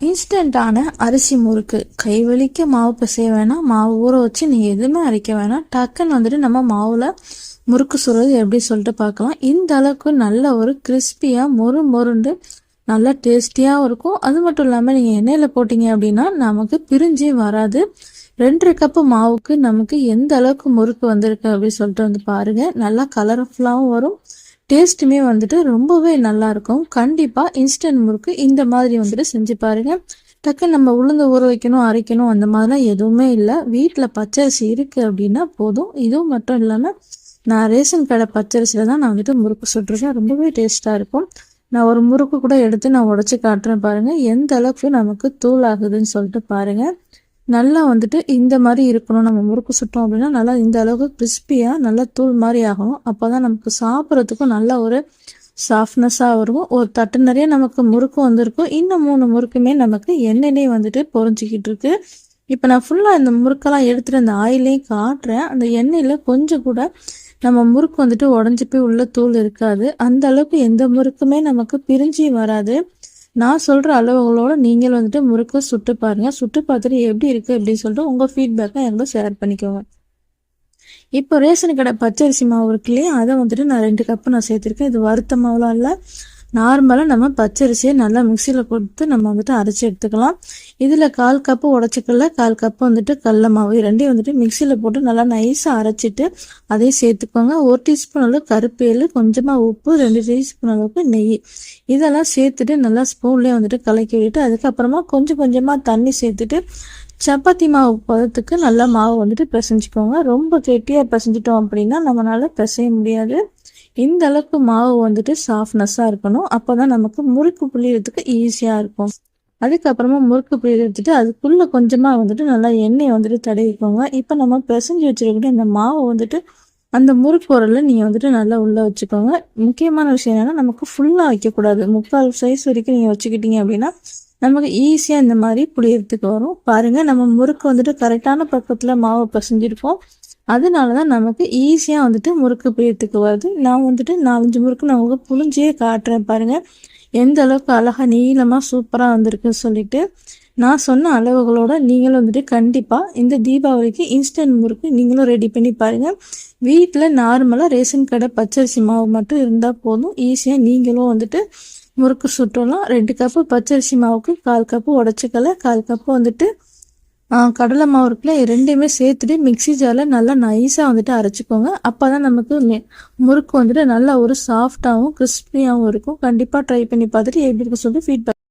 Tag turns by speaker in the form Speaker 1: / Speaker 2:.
Speaker 1: இன்ஸ்டன்டான அரிசி முறுக்கு. கைவலிக்க மாவு பிசைய வேணாம், மாவு ஊற வச்சு நீங்கள் எதுவுமே அரைக்க வேணாம். டக்குன்னு வந்துட்டு நம்ம மாவில் முறுக்கு சுடுறது எப்படி சொல்லிட்டு பார்க்கலாம். இந்த அளவுக்கு நல்ல ஒரு கிறிஸ்பியாக மொறு மொருண்டு நல்லா டேஸ்டியாகவும் இருக்கும். அது மட்டும் இல்லாமல் நீங்கள் எண்ணெயில் போட்டிங்க அப்படின்னா நமக்கு பிரிஞ்சே வராது. 2 கப்பு மாவுக்கு நமக்கு எந்த அளவுக்கு முறுக்கு வந்திருக்கு அப்படின்னு சொல்லிட்டு வந்து பாருங்கள். நல்லா கலர்ஃபுல்லாகவும் வரும், டேஸ்ட்டுமே வந்துட்டு ரொம்பவே நல்லாயிருக்கும். கண்டிப்பாக இன்ஸ்டன்ட் முறுக்கு இந்த மாதிரி வந்துட்டு செஞ்சு பாருங்கள். டக்குன்னு நம்ம உளுந்து ஊற வைக்கணும், அரைக்கணும் அந்த மாதிரிலாம் எதுவுமே இல்லை. வீட்டில் பச்சரிசி இருக்குது அப்படின்னா போதும். இதுவும் மட்டும் இல்லாமல் நான் ரேஷன் கடை பச்சரிசியில் தான் நான் வந்துட்டு முறுக்கு சுட்டுருக்கேன். ரொம்பவே டேஸ்ட்டாக இருக்கும். நான் ஒரு முறுக்கு கூட எடுத்து நான் உடச்சி காட்டுறேன் பாருங்கள், எந்த அளவுக்கு நமக்கு தூள் ஆகுதுன்னு சொல்லிட்டு பாருங்கள். நல்லா வந்துட்டு இந்த மாதிரி இருக்கணும். நம்ம முறுக்கு சுட்டோம் அப்படின்னா நல்லா இந்த அளவுக்கு கிறிஸ்பியாக நல்லா தூள் மாதிரி ஆகணும். அப்போ தான் நமக்கு சாப்பிட்றதுக்கும் நல்ல ஒரு சாஃப்ட்னஸாக இருக்கும். ஒரு தட்டு நிறைய நமக்கு முறுக்கு வந்திருக்கும். இன்னும் 3 முறுக்குமே நமக்கு எண்ணெயிலே வந்துட்டு பொறிஞ்சிக்கிட்டு இருக்கு. இப்போ நான் ஃபுல்லாக இந்த முறுக்கெல்லாம் எடுத்துகிட்டு அந்த ஆயிலையும் காட்டுறேன். அந்த எண்ணெயில் கொஞ்சம் கூட நம்ம முறுக்கு வந்துட்டு உடஞ்சி போய் உள்ள தூள் இருக்காது. அந்த அளவுக்கு எந்த முறுக்குமே நமக்கு பிரிஞ்சு வராது. நான் சொல்கிற அளவுகளோட நீங்கள் வந்துட்டு முறுக்கு சுட்டு பாருங்கள். சுட்டு பார்த்துட்டு எப்படி இருக்குது அப்படின்னு சொல்லிட்டு உங்கள் ஃபீட்பேக்கை என்கிட்ட ஷேர் பண்ணிக்கோங்க. இப்போ ரேஷன் கடை பச்சரிசி மாவு இருக்கு இல்லையா, அதை வந்துட்டு நான் 2 கப்பு நான் சேர்த்துருக்கேன். இது வறுத்த மாவுலாம் இல்லை, நார்மலாக நம்ம பச்சரிசியை நல்லா மிக்சியில் கொடுத்து நம்ம வந்துட்டு அரைச்சி எடுத்துக்கலாம். இதில் 1/4 கப்பு உடச்சிக்கல்ல, 1/4 கப்பு வந்துட்டு கடல மாவு, ரெண்டையும் வந்துட்டு மிக்சியில் போட்டு நல்லா நைஸாக அரைச்சிட்டு அதையும் சேர்த்துக்கோங்க. 1 டீஸ்பூன் அளவு கருப்பேல், கொஞ்சமாக உப்பு, 2 டீஸ்பூன் அளவுக்கு நெய், இதெல்லாம் சேர்த்துட்டு நல்லா ஸ்பூன்லேயே வந்துட்டு கலக்கி விட்டுட்டு அதுக்கப்புறமா கொஞ்சம் கொஞ்சமாக தண்ணி சேர்த்துட்டு சப்பாத்தி மாவு பதத்துக்கு நல்லா மாவு வந்துட்டு பிசைஞ்சிக்கோங்க. ரொம்ப கெட்டியாக பிசைஞ்சிட்டோம் அப்படின்னா நம்மளால பிசைய முடியாது. இந்த அளவுக்கு மாவு வந்துட்டு சாஃப்ட்னஸாக இருக்கணும். அப்போ தான் நமக்கு முறுக்கு புளியறதுக்கு ஈஸியாக இருக்கும். அதுக்கப்புறமா முறுக்கு புளிய எடுத்துட்டு அதுக்குள்ளே கொஞ்சமாக வந்துட்டு நல்லா எண்ணெயை வந்துட்டு தடவிக்கோங்க. இப்போ நம்ம பிசைஞ்சு வச்சுருக்கிற இந்த மாவை வந்துட்டு அந்த முறுக்கு உரலில் நீங்கள் வந்துட்டு நல்லா உள்ளே வச்சுக்கோங்க. முக்கியமான விஷயம் என்னென்னா நமக்கு ஃபுல்லாக வைக்கக்கூடாது. 3/4 சைஸ் வரைக்கும் நீங்கள் வச்சுக்கிட்டீங்க அப்படின்னா நமக்கு ஈஸியாக இந்த மாதிரி புளியறதுக்கு வரும். பாருங்கள், நம்ம முறுக்கு வந்துட்டு கரெக்டான பக்கத்தில் மாவை பிசைஞ்சிருக்கோம். அதனால தான் நமக்கு ஈஸியாக வந்துட்டு முறுக்கு புளியறதுக்கு வருது. நான் வந்துட்டு 4-5 முறுக்கு நான் உங்களுக்கு புளிஞ்சியே காட்டுறேன் பாருங்கள், எந்த அளவுக்கு அழகாக நீளமாக சூப்பராக வந்திருக்குன்னு சொல்லிட்டு. நான் சொன்ன அளவுகளோட நீங்களும் வந்துட்டு கண்டிப்பாக இந்த தீபாவளிக்கு இன்ஸ்டன்ட் முறுக்கு நீங்களும் ரெடி பண்ணி பாருங்கள். வீட்டில் நார்மலாக ரேஷன் கடை பச்சரிசி மாவு மட்டும் இருந்தால் போதும், ஈஸியாக நீங்களும் வந்துட்டு முறுக்கு சுட்டலாம். 2 கப்பு பச்சரிசி மாவுக்கு 1/4 கப்பு உடச்சிக்கல, 1/4 கப்பு வந்துட்டு கடலை மாவு இருக்குல்ல, ரெண்டையுமே சேர்த்துட்டு மிக்சி ஜாரில் நல்லா நைஸாக வந்துட்டு அரைச்சிக்கோங்க. அப்போ தான் நமக்கு முறுக்கு வந்துட்டு நல்லா ஒரு சாஃப்டாகவும் கிறிஸ்பியாகவும் இருக்கும். கண்டிப்பாக ட்ரை பண்ணி பார்த்துட்டு எப்படி இருக்குன்னு சொல்லிட்டு ஃபீட்பேக்